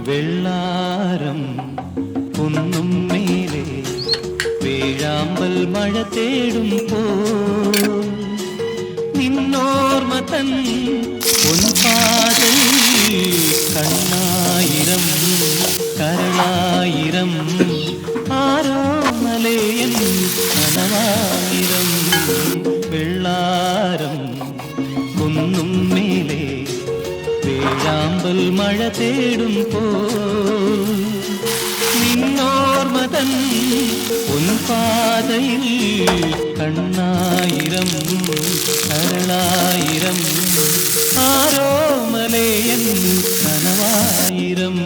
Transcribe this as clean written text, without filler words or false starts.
വെള്ളാരം കുന്നും മേലെ വേഴാമ്പൽ മഴ തേടും പോ നിന്നോർമ തൻ പൊൻപാതയിൽ കണ്ണായിരം കരളായിരം ആരോ മലയൻ കനവായിരം വെള്ളാരം കുന്നും മേലെ വേഴാമ്പൽ മഴ തേടും പോ നിന്നോർമ തൻ പൊൻപാതയിൽ കണ്ണായിരം കരളായിരം ആരോ മലയൻ കനവായിരം